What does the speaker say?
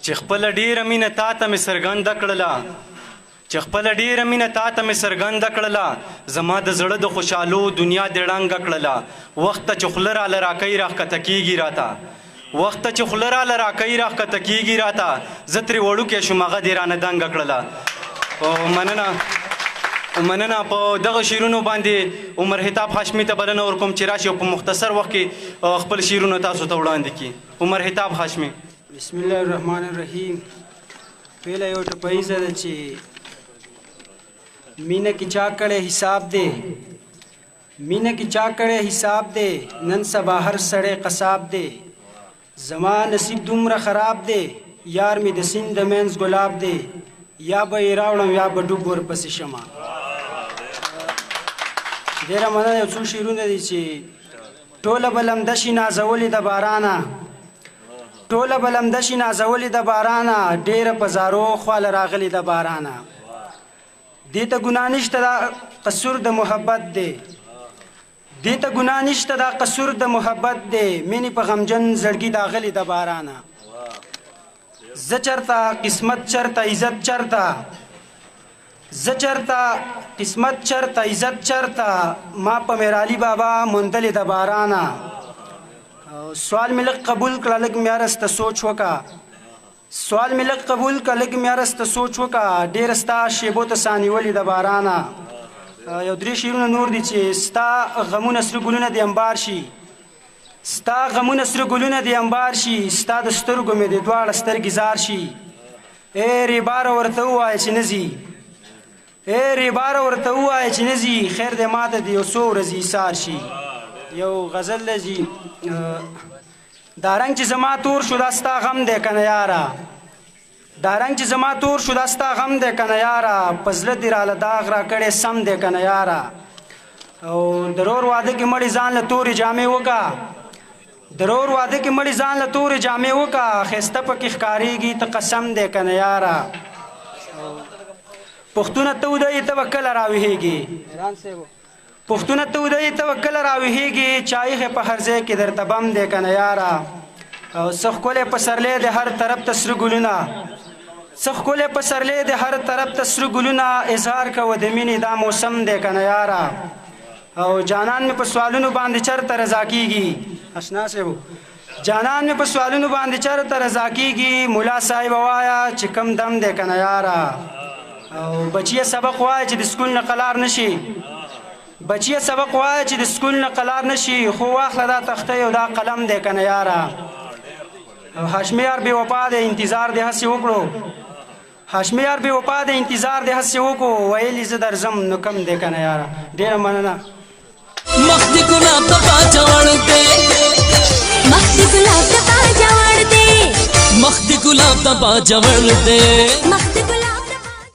چې خپل ډیره مینه تا ته مې څرګنده کړله چې خپل ډیره مینه تا ته مې څرګنده کړله زما د زړه د خوشحالو دنیا دې ړنګه کړله وخت ته چې خوله راله راکوي راښکته کېږي راته وخت ته چې خوله راله راکوي راښکته کېږي راته زه ترې وړوکی شوم هغه دې رانه دنګه کړله مننه په دغه شعرونو باندې عمر هتاب هاشمي ته بلنه ورکوم چې راشي او په مختصر وخت کې خپل شعرونه تاسو ته وړاندې کړي عمر هتاب هاشمي بسم الله الرحمن الرحیم پهله یو ټپایزه ده چې مینه کې چا کړی حساب دی مینه کې چا کړی حساب دی نن سبا هر سړی قصاب دی زما نصیب دومره خراب دی یار مې د سیند د منځ ګلاب دی یا به یې راوړم یا به ډوب ورپسې شمه ډېره مننه یو څو شعرونه دي چې ټوله به لمده شي نازولې د بارانه ټوله به لمده شي نازولې د بارانه ډېره په زارو خواله راغلې د بارانه دې ته ګناه نشته دا قصور د محبت دی دې ته ګناه نشته دا قصور د محبت دی مینې په غمجن زړګي داغلې د بارانه زه چرته قسمت چرته عزت چرته زه چرته قسمت چرته عزت چرته ما په میرعلي بابا موندلې د بارانه سوال مې لږ قبول کړه لږ مې هرسته سوچ وکړه سوال مې لږ قبول کړه لږ مې هرسته سوچ وکړه ډېره ستا شیبو ته سا نیولې د بارانه یو درې شعرونه نور دي چې ستا غمونه سره ګلونه د انبار شي ستا غمونه سره ګلونه د انبار شي ستا د سترګو مې د دواړه سترګې زار شي ای ریباره ورته ووایه چې نه ځي ای ریباره ورته ووایه چې نه ځي خیر دی ماته د یو څو ورځې ایثار شي یو غزل دی دا رنګ چې زما تور شو دا ستا غم دی که نه یاره دا رنګ چې زما تور شو دا ستا غم دی که نه یاره په زړه دې راله داغ راکړی سم دی که نه یاره او درور واده کې مړې ځان له تورې جامې وکړه درور واده کې مړې ځان له تورې جامې وکړه ښایسته پکې ښکارېږي ته قسم دی که نه یاره پښتونه ته ودایې ته به کله راویښېږي پښتونه ته ودایې ته به کله راویښېږي چایخې په هر ځای کې درته بم دی که نه یاره او څه ښکلی پسرلی د هر طرف ته سره ګلونه څه ښکلی پسرلی د هر طرف ته سره ګلونه اظهار کوه د مینې دا موسم دی که نه یاره او جانان مې په سوالونو باندې چرته رضا کېږي اشنا صاحب جانان مې په سوالونو باندې چرته رضا کېږي ملا صاحب وایه چې کم دم دی که نه یاره او بچیه سبق وایه چې د سکول نه قلار نه شي بچیه سبق وایه چې د سکول نه قلار نه شي خو واخله دا تخته او دا قلم دی که نه یاره او هاشمي یار بې وفا دی انتظار دې هسې وکړو هاشمي یار بې وفا دی انتظار دې هسې وکړو ویلې زه درځم نو کم دی که نه یاره ډېره مننه مخ د ګلاب ته باجه وړ دی مخ د ګلاب ته باجه وړ دی مخ د ګلاب ته باجه وړ دی